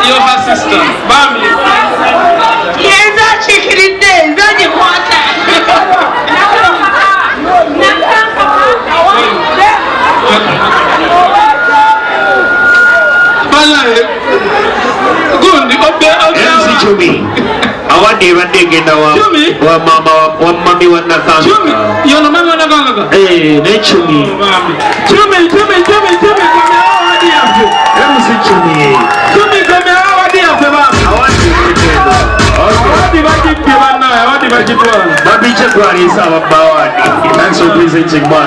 You're her sister. Bambi. Yes, that chicken is there. That's the water. Mc Chummy. Awadi genda wa mama wa mami wa nakanga. Chummy, you're the mama wa nakanga. Eh, ne Chummy. Chummy, come awadi yafe. MC Chummy. Chummy, come awadi yafe ba. Awadi genda. Awadi bajipe bana, awadi bajipe. Babi chakwa isa babawadi. Thanks for presenting man.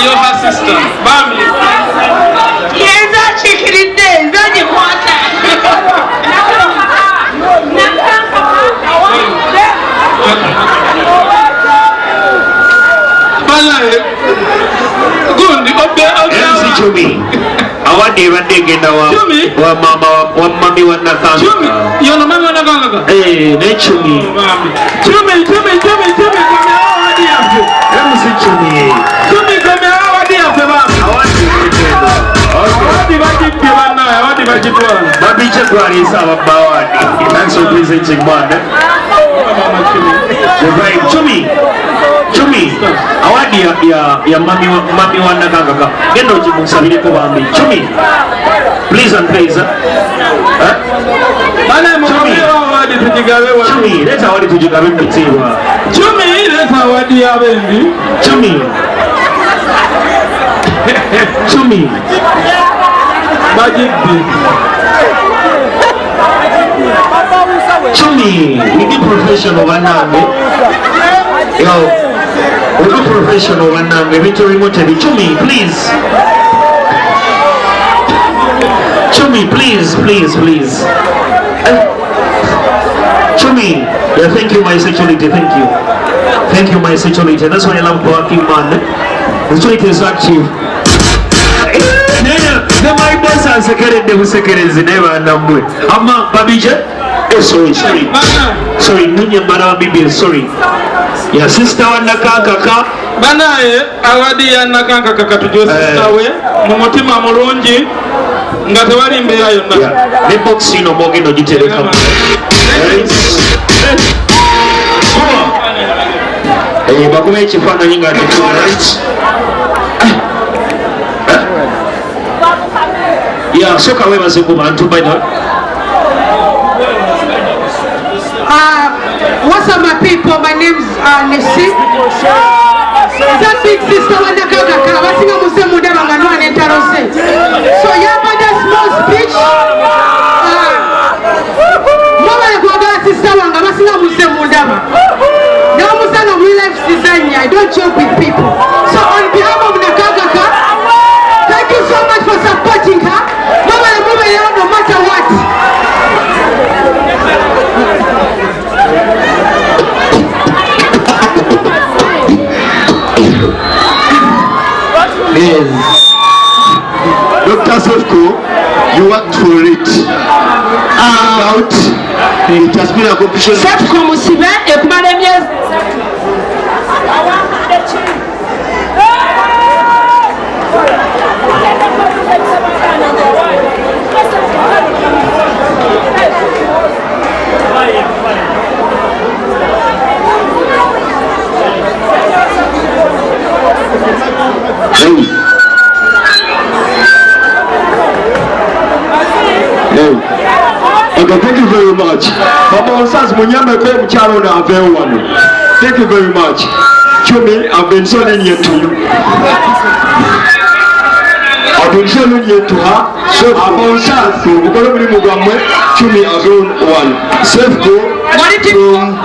You're her sister. Bambi. Yes, that chicken is there. That's the water. MC Chummy. Awadi genda wa mama wa mami wa nakanga. Chummy, you're the mama wa nakanga. Eh, ne Chummy. Chummy, come awadi yafe. MC Chummy. Chummy, come awadi yafe ba. Awadi genda. Awadi bajipe bana, awadi bajipe. Babi chakwa isa babawadi. Thanks for presenting man. Chummy, awadi ya mami wa nakanga. Genda ujimusabire ko bambi. Chummy, please and please. Chummy, leta awadi tujigawe mtiwa. Chummy, leta awadi ya bendi. Chummy. Bajipe. Chummy, we be professional wanange. Yo, we be professional wanange. Vitu remote. Chummy, please. Chummy, please. Chummy, yeah, thank you my sexuality, thank you my sexuality. That's why I love working man. Sexuality is active. The my boss and secretary, the secretary is never numbered. Amma Babija. Sorry, Nunya Mara Bibi, sorry. Ya sister wa nakakaka. Banaye awadi ya nakakaka tujo sister we. Mumutima mulungi. Nga tewali mbeera yonna. Ne box ino mogendo gitereka. Bakuba ekifaananyi nga tekula right. Yeah, soka webaze ku bantu by the what's up my people? My name's Nisi. That big sister wanda kaka basinga muse muda banganwa netarose. So yaba that small speech. Mama yakwaga sister wanga basinga muse muda ba. Now musa no real life design. I don't joke with people. So on behalf of Nakakaka, thank you so much for supporting her. Mama no matter what. Dr. Sofko, you worked for it. Out. It has been a competition. Sofko musibe ekumale myezi. Okay, thank you very much. Mama Onsaz Munyama Kwe Mcharo na Aveo Wano. Thank you very much. Chummy, I've been so lenient to you. I've been so lenient to her. So Mama Onsaz, Mukolo Muni Mugamwe, Chummy Aveo Wano. Safe go from...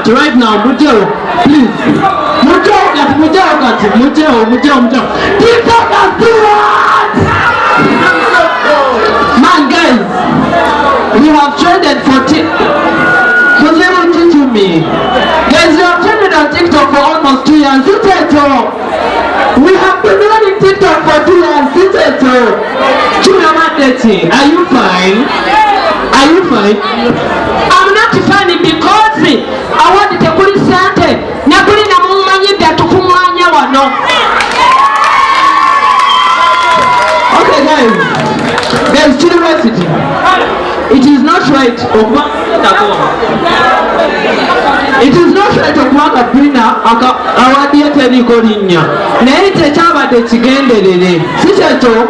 Right now, Mujao, please. Mujao. TikTok has do what? Man, guys, we have trended for listen to me. Guys, we have trended on TikTok for almost 2 years. We have been running TikTok for 2 years. Are you fine? I'm not funny because I want to put sante. Nakuli na mumanyi datukumanya wano. Okay, guys, university. It is not right. It is not right okuwaka Brina awadi eteriko linnya. Naye tekyabadde kigenderere. Si kyekyo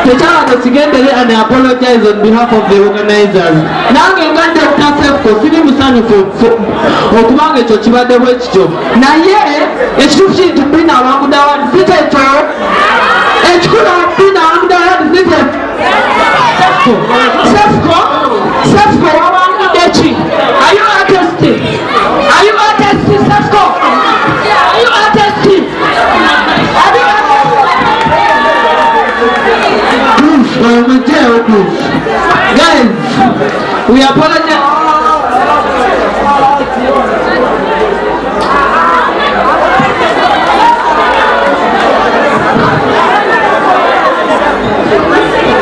tekyabadde kigenderere, and I apologize on behalf of the organizers. Nange nga Dr. Sefko siri musanyufu okubanga ekyo kibadde bwe kityo. Naye ekituufu kiri nti Brina awangudde awadi. Si kyekyo ekikulu Brina awangudde awadi si Sefko wawangudde ki? Are you artistic? Sefko? Are you artistic? Guys, we apologize